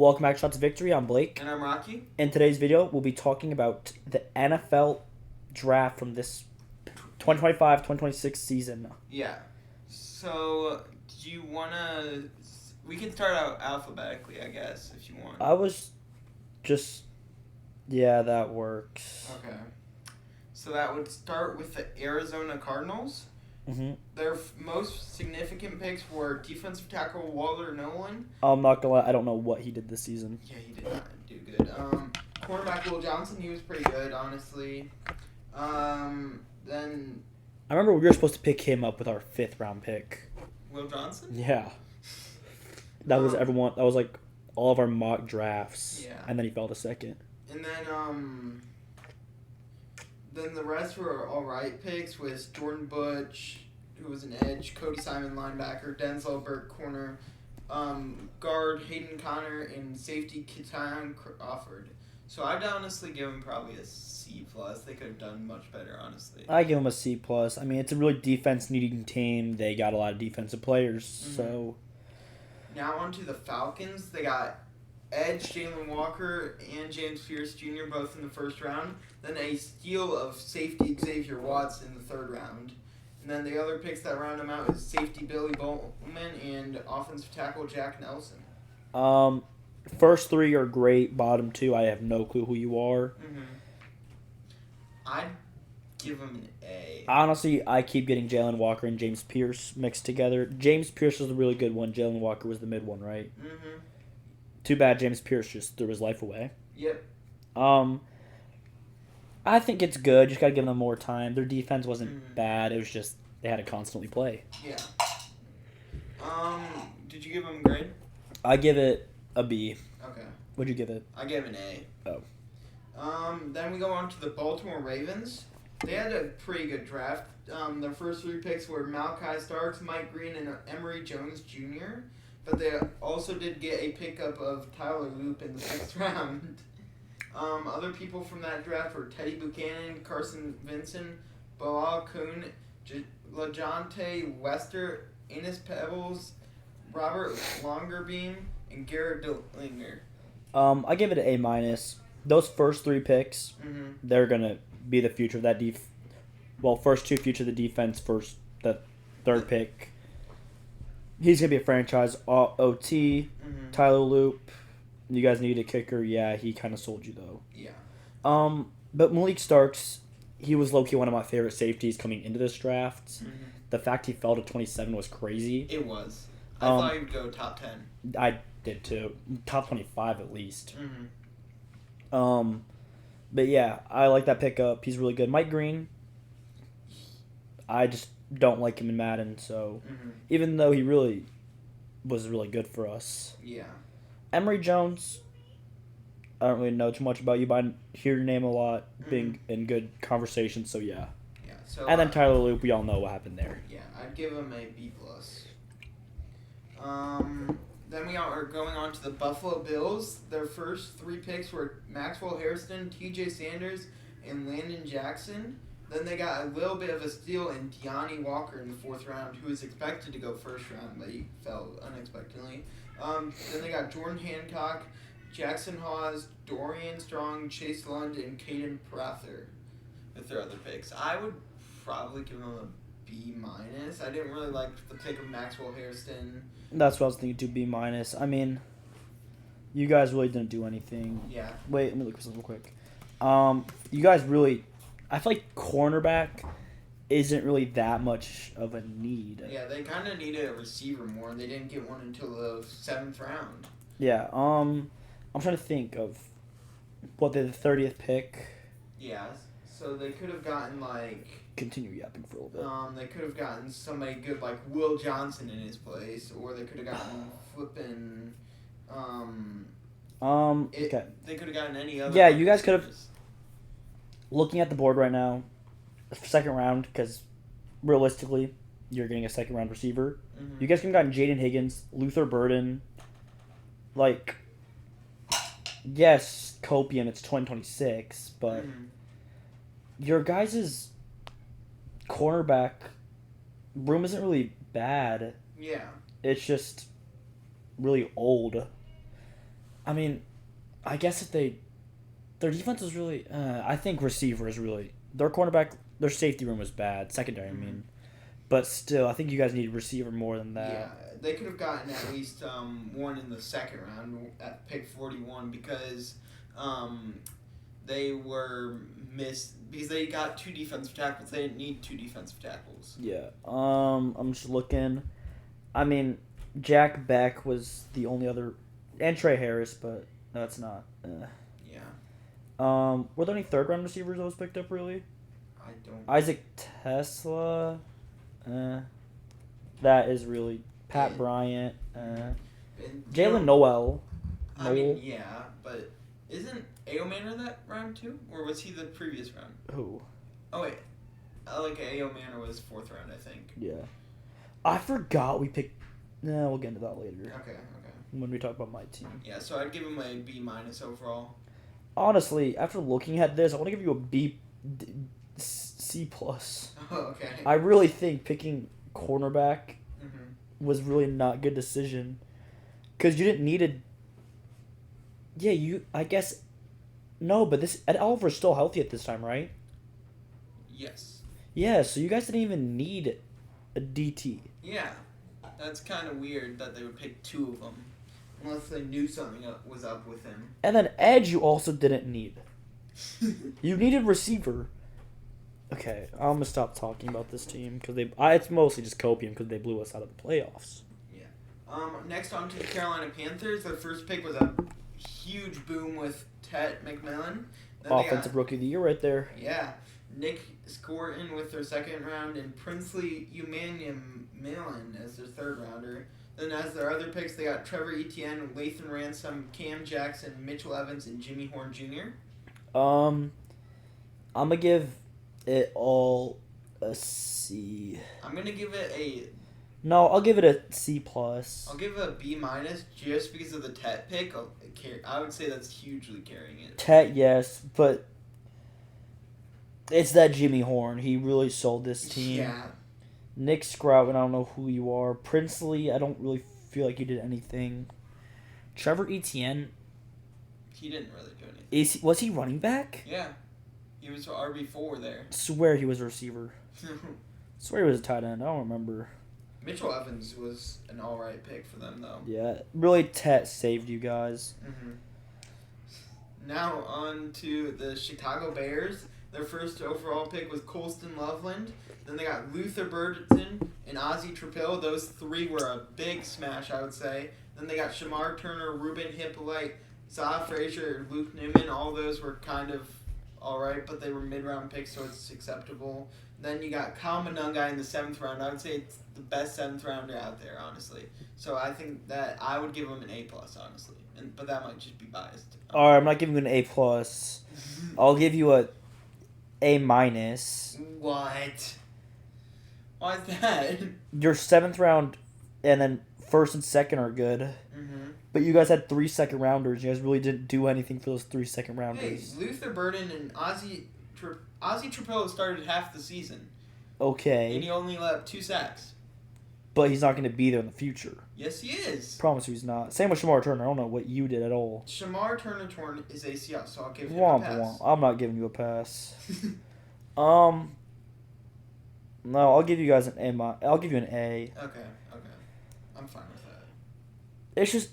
Welcome back to Shots of Victory. I'm Blake. And I'm Rocky. In today's video, we'll be talking about the NFL draft from this 2025-2026 season. Yeah. So, do you want to... We can start out alphabetically, I guess, if you want. I was just... Yeah, that works. Okay. So that would start with the Arizona Cardinals. Mm-hmm. Their most significant picks were defensive tackle Walter Nolan. I'm not gonna lie, I don't know what he did this season. Yeah, he did not do good. Cornerback Will Johnson, he was pretty good, honestly. Then... I remember we were supposed to pick him up with our 5th round pick. Will Johnson? Yeah. That was everyone. That was like all of our mock drafts. Yeah. And then he fell to 2nd. And then the rest were alright picks was Jordan Butch, who was an edge, Cody Simon linebacker, Denzel Burke corner, guard Hayden Connor, and safety Keaton Crawford. So I'd honestly give him probably a C+. They could have done much better, honestly. I give him a C+. I mean, it's a really defense-needing team. They got a lot of defensive players, so... Now on to the Falcons. They got edge Jalen Walker and James Pierce Jr. both in the first round. Then a steal of safety Xavier Watts in the 3rd round. And then the other picks that round them out is safety Billy Bowman and offensive tackle Jack Nelson. First 3 are great. Bottom 2, I have no clue who you are. I'd give him an A. Honestly, I keep getting Jalen Walker and James Pierce mixed together. James Pierce was the really good one. Jalen Walker was the mid one, right? Too bad James Pierce just threw his life away. Yep. I think it's good. Just gotta give them more time. Their defense wasn't bad. It was just they had to constantly play. Yeah. Did you give him a grade? I give it a B. Okay. What'd you give it? I gave an A. Oh. Then we go on to the Baltimore Ravens. They had a pretty good draft. Their first 3 picks were Malachi Starks, Mike Green, and Emory Jones Jr. But they also did get a pickup of Tyler Loop in the 6th round. Other people from that draft were Teddy Buchanan, Carson Vincent, Bilal Kuhn, LaJonte Wester, Ennis Pebbles, Robert Longerbeam, and Garrett Dillinger. I give it an A-. Those first 3 picks, they're gonna be the future of that first 2 future of the defense. First, the 3rd pick, he's gonna be a franchise OT. Tyler Loop, you guys need a kicker. Yeah, he kind of sold you though. Yeah. But Malik Starks, he was low-key one of my favorite safeties coming into this draft. The fact he fell to 27 was crazy. It was. I thought he would go top 10. I did too. Top 25 at least. But yeah, I like that pickup. He's really good. Mike Green, I just don't like him in Madden, so even though he really was really good for us. Yeah. Emory Jones, I don't really know too much about you, but I hear your name a lot, being in good conversation, so yeah. Yeah. So. And then Tyler Loop, we all know what happened there. Yeah, I'd give him a B+. Then we are going on to the Buffalo Bills. Their first 3 picks were Maxwell Hairston, T.J. Sanders, and Landon Jackson. Then they got a little bit of a steal in Deani Walker in the 4th round, who was expected to go 1st round, but he fell unexpectedly. Then they got Jordan Hancock, Jackson Hawes, Dorian Strong, Chase Lund, and Caden Prather with their other picks. I would probably give them a B-. I didn't really like the pick of Maxwell Hairston. That's what I was thinking too, B-. I mean, you guys really didn't do anything. Yeah. Wait, let me look at this real quick. You guys really, I feel like cornerback isn't really that much of a need. Yeah, they kind of needed a receiver more, and they didn't get one until the 7th round. Yeah, I'm trying to think of what the 30th pick. Yeah, so they could have gotten, like... Continue yapping for a little bit. They could have gotten somebody good like Will Johnson in his place, or they could have gotten flipping... Okay. They could have gotten any other... Yeah, you guys could have... Looking at the board right now, 2nd round, because realistically, you're getting a 2nd round receiver. You guys could have gotten Jaden Higgins, Luther Burden, like... Yes, Copium, it's 2026, but... Your guys' cornerback room isn't really bad. Yeah. It's just really old. I mean, I guess if their defense is really. I think receiver is really their cornerback. Their safety room was bad. Secondary, I mean, but still, I think you guys need receiver more than that. Yeah, they could have gotten at least one in the second round at pick 41 because they were missed because they got 2 defensive tackles. They didn't need 2 defensive tackles. Yeah. I'm just looking. I mean, Jack Beck was the only other, and Trey Harris, but that's not. Yeah. Were there any third round receivers that was picked up really? I don't. Isaac Tesla. That is really Pat Yeah. Bryant. And, Jalen Noel. I mean, yeah, but isn't A.O. Manor that round too, or was he the previous round? Who? Oh wait, like A.O. Manor was 4th round, I think. Yeah. I forgot we picked. Nah, we'll get into that later Okay. when we talk about my team. Yeah, so I'd give him a B- overall. Honestly, after looking at this, I want to give you a C plus. Oh, okay. I really think picking cornerback Mm-hmm. was really not a good decision, because you didn't need a. Yeah, I guess. No, but Ed Oliver's still healthy at this time, right? Yes. Yeah, so you guys didn't even need a DT. Yeah, that's kind of weird that they would pick 2 of them, unless they knew something was up with him. And then edge you also didn't need. You needed receiver. Okay, I'm gonna stop talking about this team because it's mostly just copium because they blew us out of the playoffs. Next on to the Carolina Panthers. Their first pick was a huge boom with Tet McMillan. Then Offensive rookie of the year right there. Yeah, Nick Scorton with their 2nd round and Princely Millen as their 3rd rounder. Then as their other picks, they got Trevor Etienne, Lathan Ransom, Cam Jackson, Mitchell Evans, and Jimmy Horn Jr. I'm gonna give it all a C. I'm gonna give it a. No, I'll give it a C plus. I'll give it a B- just because of the Tet pick. I would say that's hugely carrying it. Tet, yes, but it's that Jimmy Horn. He really sold this team. Yeah. Nick Stroud, I don't know who you are. Princely, I don't really feel like you did anything. Trevor Etienne, He didn't really do anything. was he running back? Yeah. He was RB4 there. Swear he was a receiver. Swear he was a tight end. I don't remember. Mitchell Evans was an alright pick for them, though. Yeah, really, Tet saved you guys. Mm-hmm. Now on to the Chicago Bears. Their first overall pick was Colston Loveland. Then they got Luther Burden and Ozzie Trapill. Those 3 were a big smash, I would say. Then they got Shamar Turner, Ruben Hippolyte, Zaha Frazier, Luke Newman. All those were kind of alright, but they were mid-round picks, so it's acceptable. Then you got Kyle Monungai in the 7th round. I would say it's the best 7th rounder out there, honestly. So I think that I would give him an A+, honestly. But that might just be biased. Alright, I'm not giving you an A plus. I'll give you A minus. What? Why is that? Your 7th round and then 1st and 2nd are good. Mm-hmm. But you guys had 3 second rounders. You guys really didn't do anything for those 3 second Hey, rounders. Luther Burden and Ozzie Trapill started half the season. Okay. And he only let up 2 sacks. But he's not going to be there in the future. Yes, he is. Promise you he's not. Same with Shamar Turner. I don't know what you did at all. Shamar Turner torn his ACL, so I'll give him Womp a pass. womp. I'm not giving you a pass. No, I'll give you guys an A. I'll give you an A. Okay. I'm fine with that. It's just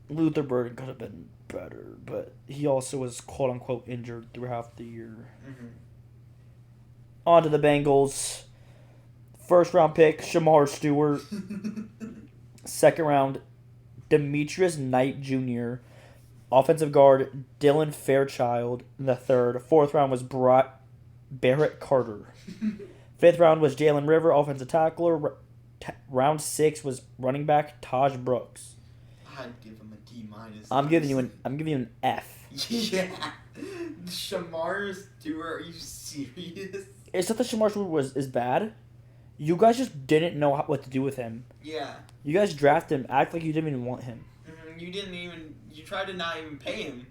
Luther Burden could have been better, but he also was quote unquote injured through half the year. Mm-hmm. On to the Bengals. 1st round pick, Shamar Stewart. 2nd round, Demetrius Knight Jr. Offensive guard, Dylan Fairchild in the 3rd. 4th round was Barrett Carter. 5th round was Jalen River, offensive tackler. Round 6 was running back Taj Brooks. I'd give him a D-. I'm giving you an F. Yeah. Shamar Stewart, are you serious? It's not that Shamar Stewart is bad. You guys just didn't know what to do with him. Yeah. You guys drafted him, act like you didn't even want him. Mm-hmm. You tried to not even pay him.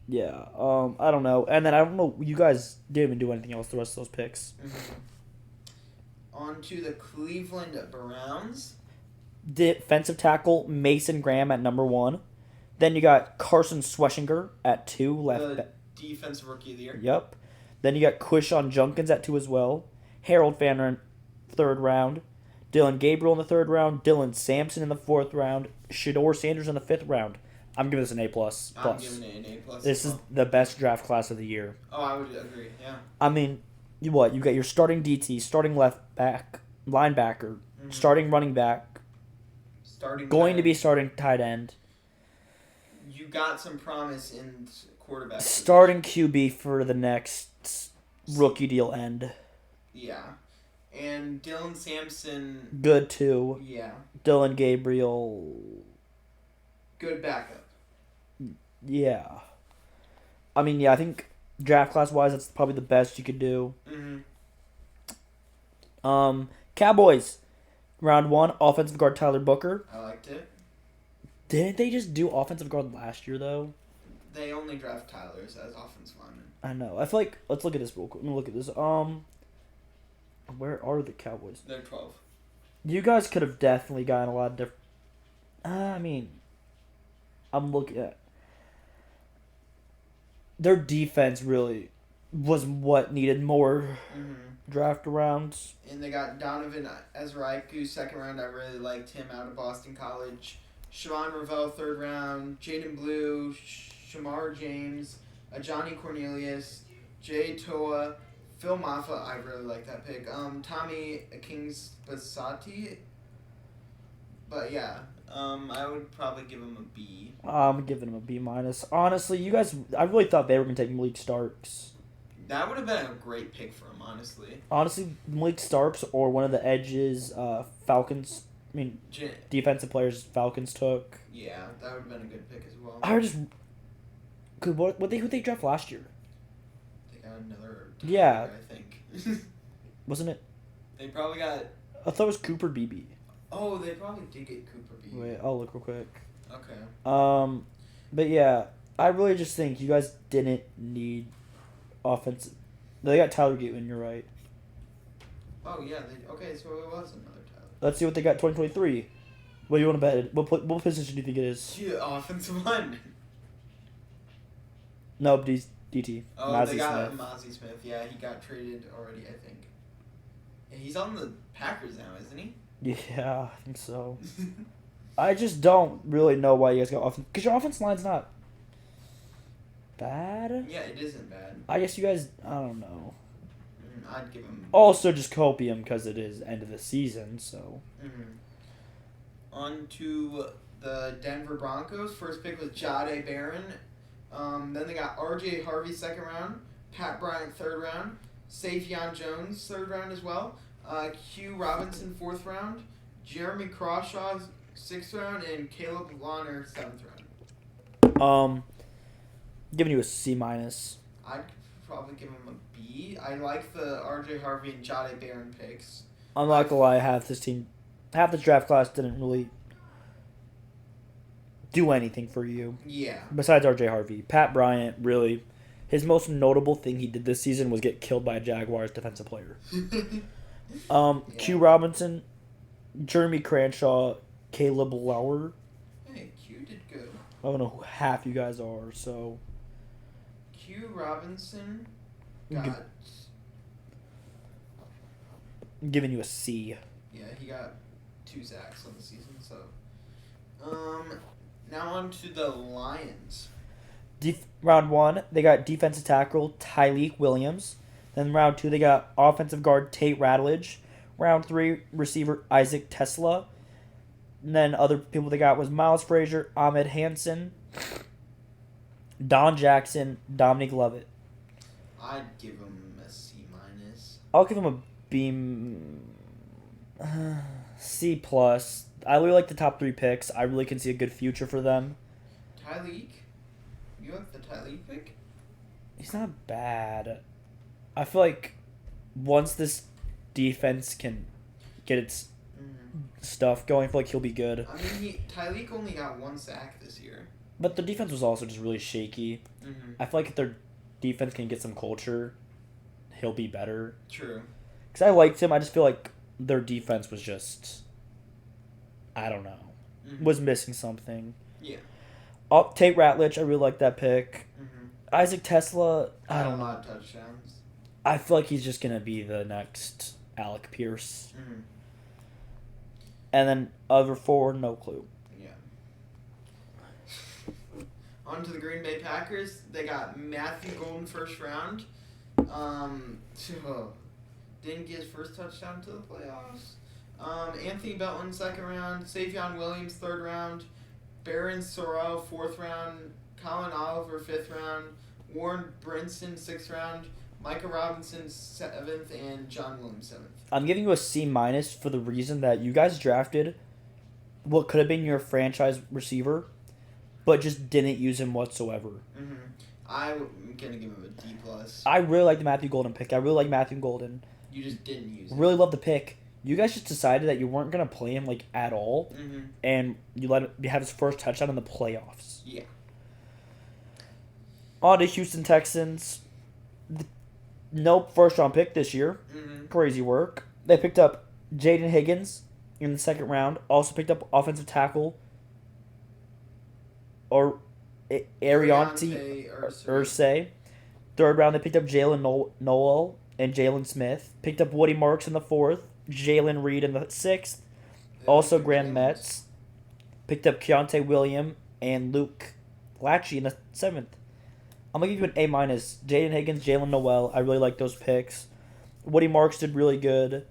Yeah, I don't know. And then I don't know, you guys didn't even do anything else the rest of those picks. Mm-hmm. On to the Cleveland Browns. Defensive tackle Mason Graham at number 1. Then you got Carson Schweschinger at 2, left. The defensive rookie of the year. Yep. Then you got Quishon Junkins at 2 as well. Harold Fanner in 3rd round. Dylan Gabriel in the 3rd round. Dylan Sampson in the 4th round. Shador Sanders in the 5th round. I'm giving this an A+. I'm giving it an A+. This is the best draft class of the year. Oh, I would agree, yeah. I mean, you got your starting DT, starting left back, linebacker, starting running back, going to be starting tight end. You got some promise in quarterback. Starting QB for the next rookie deal end. Yeah. And Dylan Sampson. Good too. Yeah. Dylan Gabriel. Good backup. Yeah. I mean, yeah, I think draft class wise, that's probably the best you could do. Cowboys. Round 1, offensive guard Tyler Booker. I liked it. Didn't they just do offensive guard last year, though? They only draft Tylers as offensive lineman. I know. I feel like, let's look at this real quick. Let me look at this. Where are the Cowboys? They're 12. You guys could have definitely gotten a lot of different. I mean, I'm looking at their defense. Really was what needed more draft rounds. And they got Donovan Ezraiku, 2nd round. I really liked him out of Boston College. Siobhan Ravel, 3rd round. Jaden Blue, Shamar James, Johnny Cornelius, Jay Toa, Phil Maffa. I really like that pick. Tommy Kings Basati. But yeah, I would probably give him a B. I'm giving him a B-. Honestly, you guys, I really thought they were going to take Malik Starks. That would have been a great pick for him, honestly. Honestly, Malik Starks or one of the edges Falcons, defensive players Falcons took. Yeah, that would have been a good pick as well. Who they draft last year? They got another Tyler, I think. Wasn't it? They probably got... I thought it was Cooper Beebe. Oh, they probably did get Cooper Beebe. Wait, I'll look real quick. Okay. But yeah, I really just think you guys didn't need offensive. They got Tyler Gateman, you're right. Oh, yeah. Okay, so it was another Tyler. Let's see what they got 2023. What do you want to bet? What position do you think it is? Offensive lineman. No, DT. Oh, Mazi they got Smith. Mazi Smith. Yeah, he got traded already, I think. Yeah, he's on the Packers now, isn't he? Yeah, I think so. I just don't really know why you guys got offense. Because your offense line's not bad. Yeah, it isn't bad. I guess you guys, I don't know. I'd give him... Also just copium because it is end of the season, so. On to the Denver Broncos. First pick was Jahdae Barron. Then they got R.J. Harvey, 2nd round. Pat Bryant, 3rd round. Safeon Jones, 3rd round as well. Q Robinson, 4th round. Jeremy Crawshaw, 6th round. And Caleb Lawner, 7th round. Giving you a C-. I'd probably give him a B. I like the R.J. Harvey and Jahdae Barron picks. I'm not gonna lie, half this draft class didn't really do anything for you. Yeah. Besides R.J. Harvey. Pat Bryant, really, his most notable thing he did this season was get killed by a Jaguars defensive player. Q Robinson, Jeremy Cranshaw, Caleb Lauer. Hey, Q did good. I don't know who half you guys are, so. Q Robinson got... I'm giving you a C. Yeah, he got 2 sacks on the season, so... Now on to the Lions. Round 1, they got defensive tackle Tyleek Williams. Then round 2, they got offensive guard Tate Ratledge. Round 3, receiver Isaac Tesla. And then other people they got was Miles Frazier, Ahmed Hansen, Don Jackson, Dominic Lovett. I'd give him a C-. I'll give him a B. C+. I really like the top 3 picks. I really can see a good future for them. Tyleek? You like the Tyleek pick? He's not bad. I feel like once this defense can get its stuff going, I feel like he'll be good. I mean, Tyleek only got 1 sack this year. But the defense was also just really shaky. I feel like if their defense can get some culture, he'll be better. True. Because I liked him. I just feel like their defense was just, I don't know, was missing something. Yeah. Tate Ratledge, I really like that pick. Mm-hmm. Isaac Tesla, I Had don't a know. lot of touchdowns. I feel like he's just going to be the next Alec Pierce. Mm-hmm. And then other four, no clue. Yeah. On to the Green Bay Packers. They got Matthew Golden first round. Didn't get his first touchdown to the playoffs. Anthony Belton second round. Savion Williams third round. Baron Sorrell fourth round. Colin Oliver fifth round. Warren Brinson sixth round. Micah Robinson seventh, and John Williams seventh. I'm giving you a C minus for the reason that you guys drafted what could have been your franchise receiver, but just didn't use him whatsoever. Mm-hmm. I'm gonna give him a D plus. I really like the Matthew Golden pick. I really like Matthew Golden. You just didn't use him. Really love the pick. You guys just decided that you weren't gonna play him like at all, Mm-hmm. and you let him have his first touchdown in the playoffs. Yeah. On to Houston Texans. No first round pick this year. Mm-hmm. Crazy work. They picked up Jaden Higgins in the second round. Also picked up offensive tackle or Ariante Ursay. Third round, they picked up Jalen Noel and Jalen Smith. Picked up Woody Marks in the fourth. Jalen Reed in the sixth. Also Grand Metz. Picked up Keontae Williams and Luke Lachey in the seventh. I'm going to give you an A minus. Jaden Higgins, Jalen Noel. I really like those picks. Woody Marks did really good.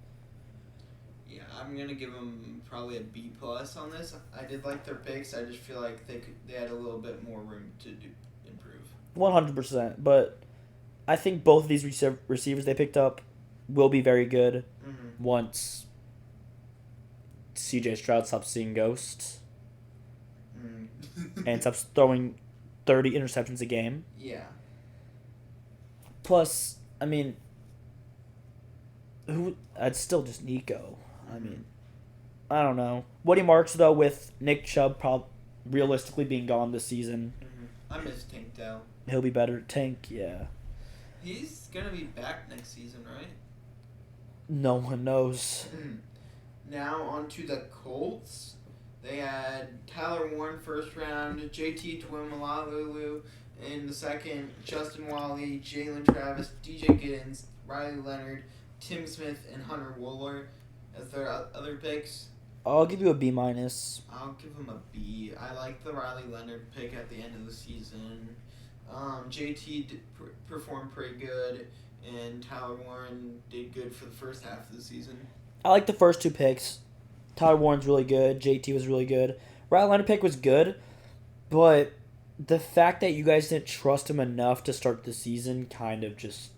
Yeah, I'm gonna give them probably a B plus on this. I did like their picks. I just feel like they had a little bit more room to improve. 100%. But I think both of these receivers they picked up will be very good once CJ Stroud stops seeing ghosts and stops throwing 30 interceptions a game. Yeah. Plus, I mean, I'd still just Nico. I mean, I don't know. Woody Marks, though, with Nick Chubb realistically being gone this season, I miss Tank Dell. he'll be better. Tank, yeah. He's gonna be back next season, right? No one knows. Now on to the Colts. They had Tyler Warren first round, JT Tuimalulu in the second, Justin Wally, Jalen Travis, DJ Giddens, Riley Leonard, Tim Smith, and Hunter Wooler as their other picks. I'll give you a B minus. I'll give him a B. I like the Riley Leonard pick at the end of the season. JT performed pretty good, and Tyler Warren did good for the first half of the season. I like the first two picks. Tyler Warren's really good. JT was really good. Riley Leonard pick was good, but the fact that you guys didn't trust him enough to start the season kind of just...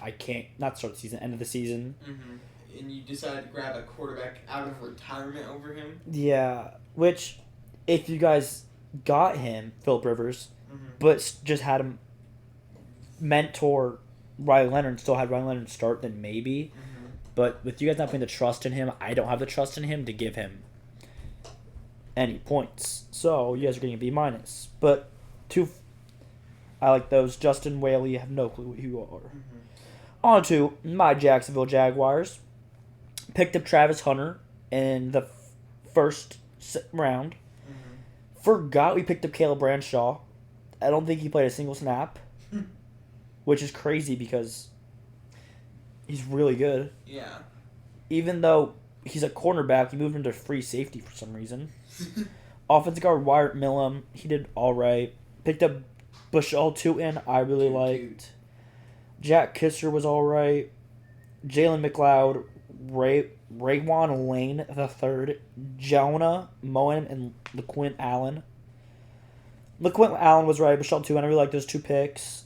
I can't... Not start the season, end of the season. Mm-hmm. And you decided to grab a quarterback out of retirement over him? Yeah, which, if you guys got him, Phillip Rivers, but just had him mentor Riley Leonard and still had Riley Leonard start, then maybe. But with you guys not putting the trust in him, I don't have the trust in him to give him any points. So you guys are getting a B minus. But I like those. Justin Whaley, have no clue who you are. On to my Jacksonville Jaguars. Picked up Travis Hunter in the first round. Forgot we picked up Caleb Bradshaw. I don't think he played a single snap, which is crazy because he's really good. Yeah. Even though he's a cornerback, we moved him to free safety for some reason. Offensive guard Wyatt Millam, he did all right. Picked up Bushell Tootin, I really liked. Jack Kisser was all right. Jalen McLeod, Raywan Lane III, Jonah Moen, and LaQuint Allen. LaQuint Allen was right. Bushell Tootin, I really like those two picks.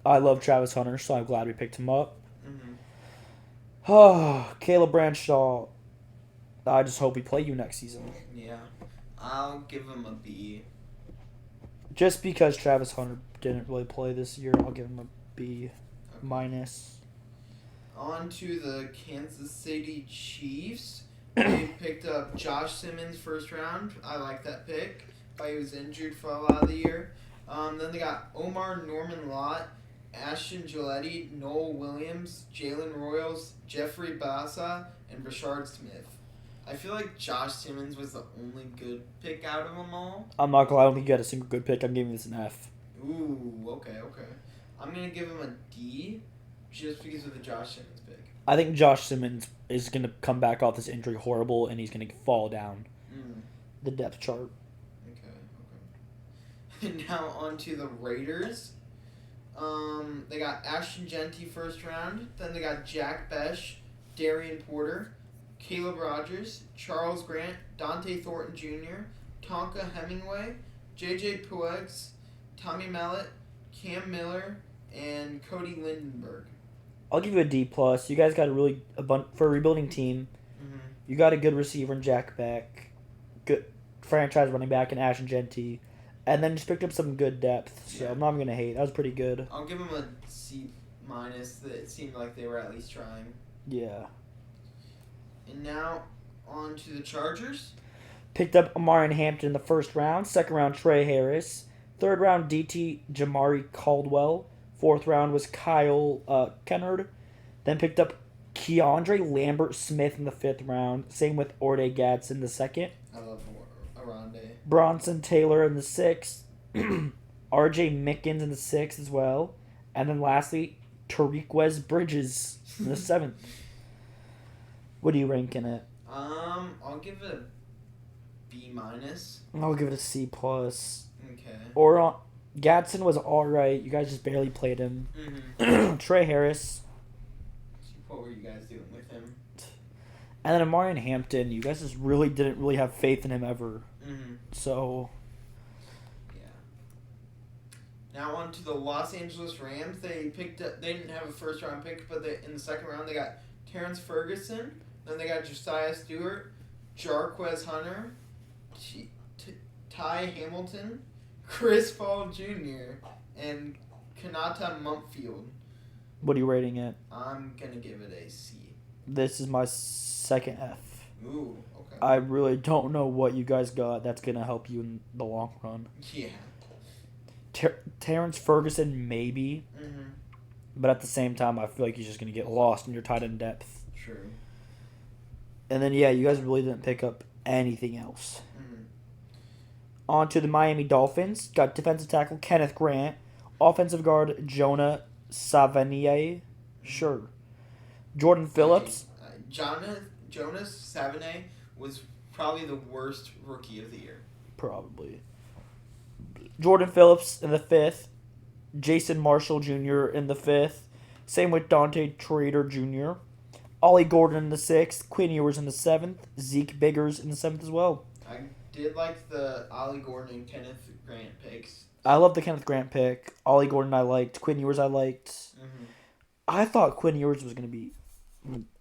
I love Travis Hunter, so I'm glad we picked him up. Oh, Caleb Bradshaw. I just hope we play you next season. Yeah. I'll give him a B. Just because Travis Hunter didn't really play this year, I'll give him a B minus. On to the Kansas City Chiefs. They picked up Josh Simmons first round. I like that pick. He was injured for a lot of the year. Then they got Omar Norman Lott, Ashton Gilletti, Noel Williams, Jalen Royals, Jeffrey Bassa, and Rashard Smith. I feel like Josh Simmons was the only good pick out of them all. I'm not gonna lie, I don't think you got a single good pick. I'm giving this an F. Ooh, okay. I'm gonna give him a D, just because of the Josh Simmons pick. I think Josh Simmons is gonna come back off this injury horrible, and he's gonna fall down the depth chart. Okay. And now on to the Raiders. They got Ashton Genty first round. Then they got Jack Besh, Darian Porter, Caleb Rogers, Charles Grant, Dante Thornton Jr., Tonka Hemingway, J.J. Puegs, Tommy Mellett, Cam Miller, and Cody Lindenberg. I'll give you a D plus. You guys got for a rebuilding team. Mm-hmm. You got a good receiver in Jack Beck, good franchise running back in Ashton Genty, and then just picked up some good depth. So I'm not even gonna hate. That was pretty good. I'll give them a C minus. That it seemed like they were at least trying. Yeah. And now on to the Chargers. Picked up Amarian Hampton in the first round. Second round, Trey Harris. Third round, DT Jamari Caldwell. Fourth round was Kyle Kennard. Then picked up Keandre Lambert-Smith in the fifth round. Same with Orde Gadsden the second. I love Aronde. Bronson Taylor in the sixth. RJ Mickens in the sixth as well. And then lastly, Tariquez Bridges in the seventh. What are you ranking it? I'll give it a B minus. I'll give it a C plus. Okay. Gadsden was alright. You guys just barely played him. Mm-hmm. Trey Harris. What were you guys doing with him? And then Amarian Hampton. You guys just didn't really have faith in him ever. Mm-hmm. So. Yeah. Now on to the Los Angeles Rams. They didn't have a first round pick, but in the second round they got Terrence Ferguson. Then they got Josiah Stewart, Jarquez Hunter, Ty Hamilton, Chris Paul Jr., and Kanata Mumpfield. What are you rating it? I'm going to give it a C. This is my second F. Ooh, okay. I really don't know what you guys got that's going to help you in the long run. Yeah. Terrence Ferguson, maybe. Mm-hmm. But at the same time, I feel like he's just going to get lost in your tight end depth. True. And then, yeah, you guys really didn't pick up anything else. Mm-hmm. On to the Miami Dolphins. Got defensive tackle Kenneth Grant. Offensive guard Jonah Savanier. Sure. Jordan Phillips. Jonas Savanier was probably the worst rookie of the year. Probably. Jordan Phillips in the fifth. Jason Marshall Jr. in the fifth. Same with Dante Trader Jr. Ollie Gordon in the sixth. Quinn Ewers in the seventh. Zeke Biggers in the seventh as well. I did like the Ollie Gordon and Kenneth Grant picks. I love the Kenneth Grant pick. Ollie Gordon I liked. Quinn Ewers I liked. Mm-hmm. I thought Quinn Ewers was going to be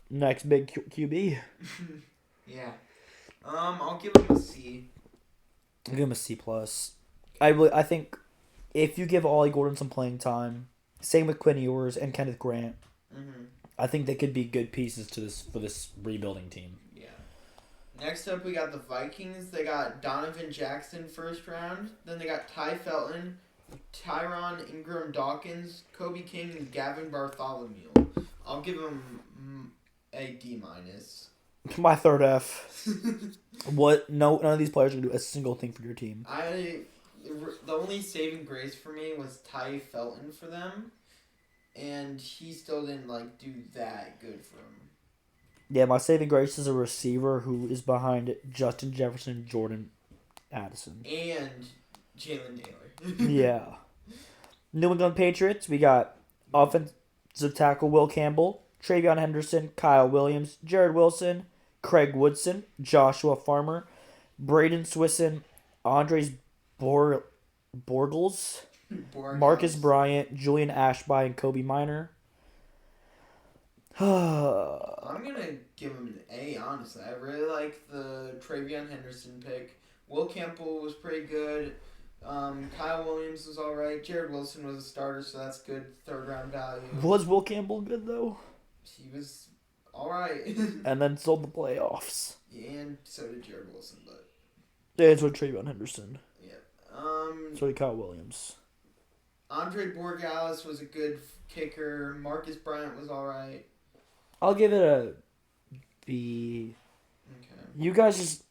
next big QB. Yeah. I'll give him a C. I'll give him a C plus. I think if you give Ollie Gordon some playing time, same with Quinn Ewers and Kenneth Grant, Mm-hmm. I think they could be good pieces for this rebuilding team. Yeah. Next up, we got the Vikings. They got Donovan Jackson first round. Then they got Ty Felton, Tyron Ingram Dawkins, Kobe King, and Gavin Bartholomew. I'll give them a D minus. My third F. What? No, none of these players are going to do a single thing for your team. The only saving grace for me was Ty Felton for them. And he still didn't, do that good for him. Yeah, my saving grace is a receiver who is behind Justin Jefferson, Jordan Addison. And Jalen Taylor. Yeah. New England Patriots, we got offensive tackle Will Campbell, Travion Henderson, Kyle Williams, Jared Wilson, Craig Woodson, Joshua Farmer, Braden Swisson, Andres Borgles, Marcus Bryant, Julian Ashby, and Kobe Minor. I'm going to give him an A, honestly. I really like the Travion Henderson pick. Will Campbell was pretty good. Kyle Williams was alright. Jared Wilson was a starter, so that's good third round value. Was Will Campbell good, though? He was alright. And then sold the playoffs. And so did Jared Wilson, but... Yeah, it's with Travion Henderson. Yeah. So did Kyle Williams. Andre Borgalis was a good kicker. Marcus Bryant was alright. I'll give it a B. Okay. You guys just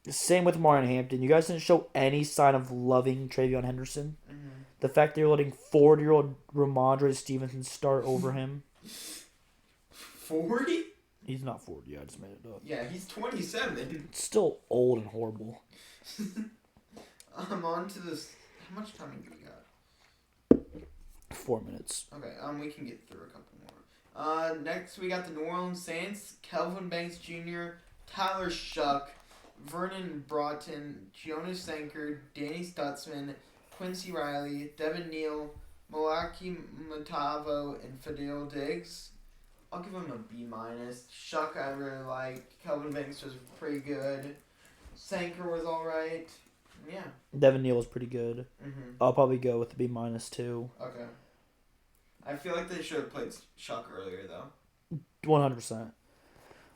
same with Martin Hampton. You guys didn't show any sign of loving Travion Henderson. Mm-hmm. The fact that you're letting 40-year-old Ramondre Stevenson start over him. 40? He's not 40. I just made it up. Yeah, he's 27. It's still old and horrible. On to this. How much time do we got? 4 minutes. Okay, we can get through a couple more. Next we got the New Orleans Saints, Kelvin Banks Jr., Tyler Shuck, Vernon Broughton, Jonas Sanker, Danny Stutzman, Quincy Riley, Devin Neal, Malaki Matavo, and Fadil Diggs. I'll give him a B-. Shuck I really liked. Kelvin Banks was pretty good. Sanker was alright. Yeah. Devin Neal was pretty good. Mm-hmm. I'll probably go with the B- too. Okay. I feel like they should have played Shuck earlier, though. 100%.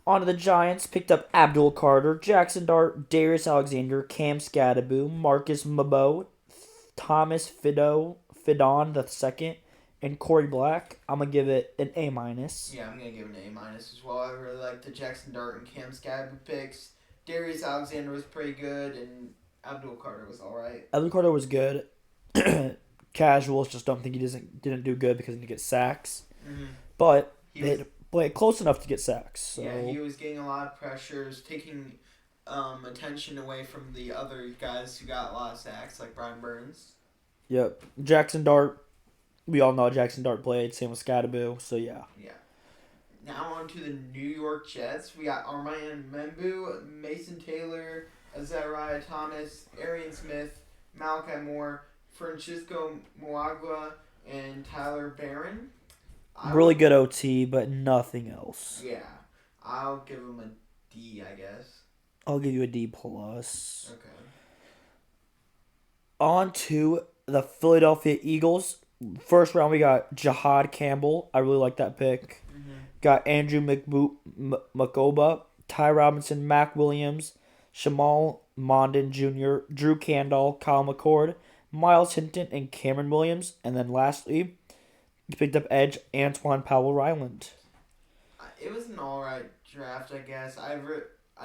On to the Giants. Picked up Abdul Carter, Jackson Dart, Darius Alexander, Cam Scadaboo, Marcus Mabo, Thomas Fidon II, and Corey Black. I'm going to give it an A-. Yeah, I'm going to give it an A- as well. I really like the Jackson Dart and Cam Scadaboo picks. Darius Alexander was pretty good, and Abdul Carter was alright. Abdul Carter was good. Casuals just don't think he didn't do good because he didn't get sacks. Mm-hmm. But they played close enough to get sacks. So. Yeah, he was getting a lot of pressures, taking attention away from the other guys who got a lot of sacks, like Brian Burns. Yep. Jackson Dart. We all know how Jackson Dart played. Same with Scadaboo. So, yeah. Yeah. Now on to the New York Jets. We got Armand Membu, Mason Taylor, Azariah Thomas, Arian Smith, Malachi Moore, Francisco Muagua, and Tyler Barron. Really good OT, but nothing else. Yeah. I'll give him a D, I guess. I'll give you a D+. Okay. On to the Philadelphia Eagles. First round, we got Jahad Campbell. I really like that pick. Mm-hmm. Got Andrew Makoba, Ty Robinson, Mac Williams, Shamal Mondin Jr., Drew Candall, Kyle McCord, Miles Hinton, and Cameron Williams. And then lastly, you picked up edge Antoine Powell-Ryland. It was an alright draft, I guess. I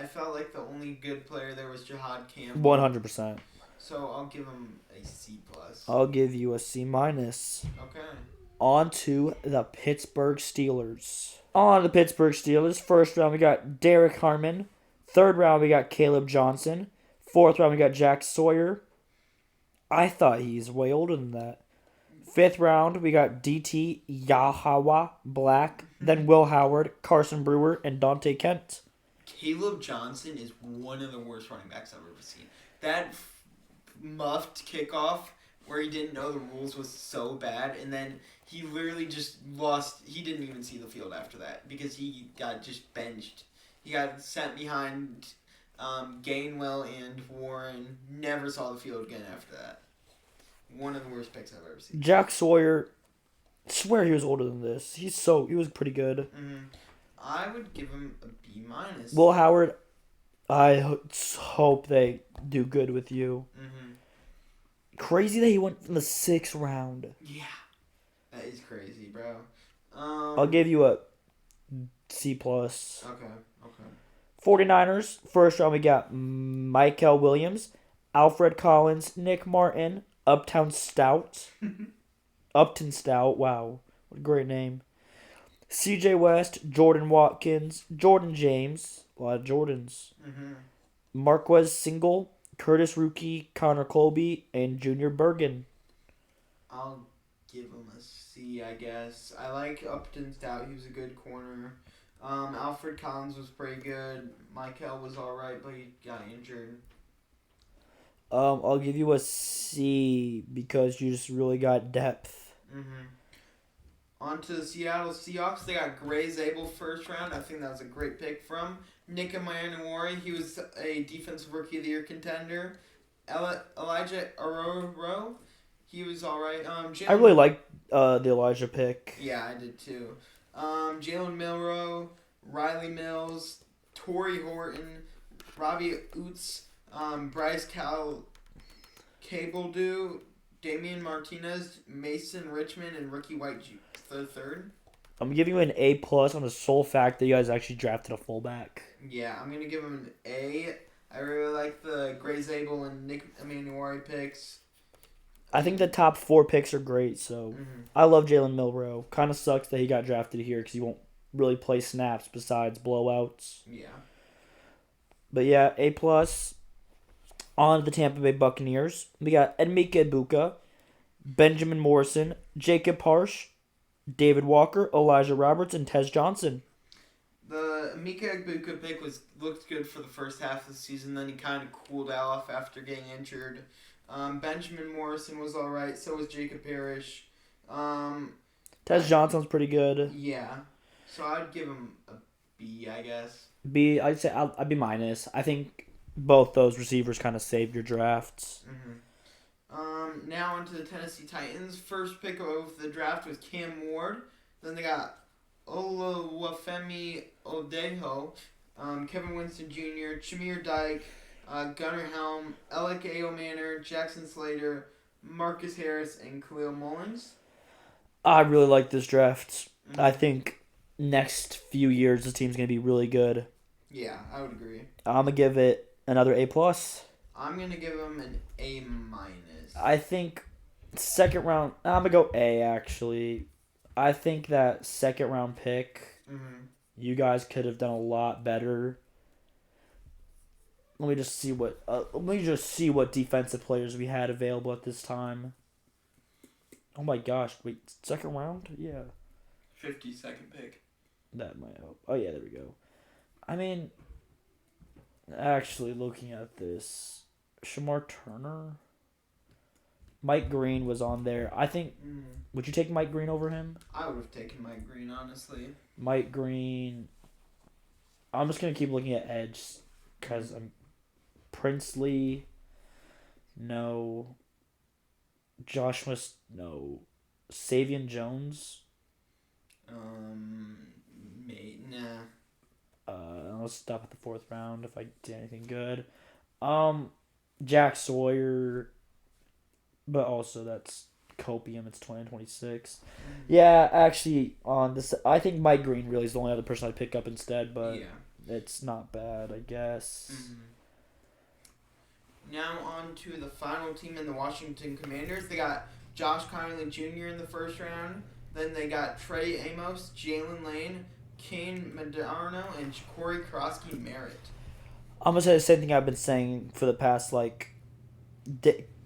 felt like the only good player there was Jahad Campbell. 100%. So I'll give him a C+. I'll give you a C-. Okay. On to the Pittsburgh Steelers. On to the Pittsburgh Steelers. First round, we got Derek Harmon. Third round, we got Caleb Johnson. Fourth round, we got Jack Sawyer. I thought he's way older than that. Fifth round, we got DT Yahawa Black. Then Will Howard, Carson Brewer, and Dante Kent. Caleb Johnson is one of the worst running backs I've ever seen. That muffed kickoff where he didn't know the rules was so bad, and then he literally just lost. He didn't even see the field after that because he got just benched. He got sent behind Gainwell and Warren. Never saw the field again after that. One of the worst picks I've ever seen. Jack Sawyer, I swear he was older than this. He was pretty good. Mm-hmm. I would give him a B-. Will Howard, I hope they do good with you. Mm-hmm. Crazy that he went in the 6th round. Yeah. That is crazy, bro. I'll give you a C+. Okay. 49ers, first round we got Michael Williams, Alfred Collins, Nick Martin, Upton Stout, wow, what a great name. CJ West, Jordan Watkins, Jordan James, a lot of Jordans. Mm-hmm. Marquez Single, Curtis Rookie, Connor Colby, and Junior Bergen. I'll give him a C, I guess. I like Upton Stout. He was a good corner. Alfred Collins was pretty good. Michael was alright, but he got injured. I'll give you a C because you just really got depth. Mm-hmm. On to the Seattle Seahawks. They got Gray Zabel first round. I think that was a great pick from Nick Mayanawari. He was a Defensive Rookie of the Year contender. Elijah Aroro. He was alright. I really like the Elijah pick. Yeah, I did too. Jalen Milroe, Riley Mills, Torrey Horton, Robbie Oots, Bryce Cabledew, Damian Martinez, Mason Richmond, and Ricky White the third. I'm giving you an A plus on the sole fact that you guys actually drafted a fullback. Yeah, I'm gonna give him an A. I really like the Gray Zabel and Nick Emanuari picks. I think the top 4 picks are great, so I love Jalen Milroe. Kind of sucks that he got drafted here because he won't really play snaps besides blowouts. Yeah. But yeah, A plus. On to the Tampa Bay Buccaneers. We got Emeka Egbuka, Benjamin Morrison, Jacob Harsh, David Walker, Elijah Roberts, and Tez Johnson. The Mika Egbuka pick looked good for the first half of the season. Then he kind of cooled off after getting injured. Benjamin Morrison was all right. So was Jacob Parrish. Tez Johnson's pretty good. Yeah. So I'd give him a B, I guess. B. I'd say I'd be minus. I think both those receivers kind of saved your drafts. Now onto the Tennessee Titans. First pick of the draft was Cam Ward. Then they got Oluwafemi Odeho, Kevin Winston Jr., Shamir Dyke, Gunnar Helm, Alec Manor, Jackson Slater, Marcus Harris, and Khalil Mullins. I really like this draft. I think next few years this team's going to be really good. Yeah, I would agree. I'm going to give it another A+. I'm going to give him an A-. I think second round... I'm going to go A, actually. I think that second round pick, you guys could have done a lot better. Let me just see what defensive players we had available at this time. Oh my gosh! Wait, second round? Yeah. 52nd pick. That might help. Oh yeah, there we go. I mean, actually looking at this, Shamar Turner, Mike Green was on there. I think. Would you take Mike Green over him? I would have taken Mike Green, honestly. Mike Green. I'm just gonna keep looking at edge, cause I'm Princely. No. Joshua. No. Savion Jones. Nah. I'll stop at the 4th round if I did anything good. Jack Sawyer. But also that's copium. It's 2026. Yeah, actually, on this, I think Mike Green really is the only other person I'd pick up instead. But it's not bad, I guess. Now on to the final team in the Washington Commanders. They got Josh Conley Jr. in the first round. Then they got Trey Amos, Jalen Lane, Kane Medarno, and Corey Krosky Merritt. I'm going to say the same thing I've been saying for the past,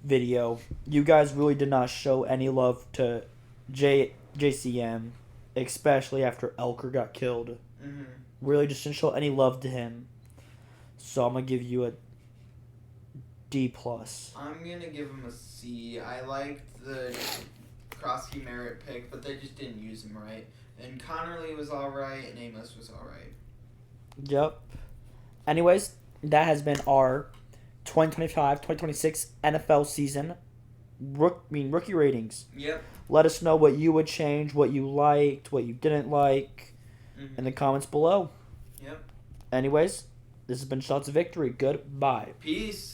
video. You guys really did not show any love to JCM, especially after Elker got killed. Really just didn't show any love to him. So I'm going to give you a D+. I'm going to give him a C. I liked the Krosky Merritt pick, but they just didn't use him right. And Connerly was alright, and Amos was alright. Yep. Anyways, that has been our 2025-2026 NFL season rookie ratings. Yep. Let us know what you would change, what you liked, what you didn't like in the comments below. Yep. Anyways, this has been Shots of Victory. Goodbye. Peace.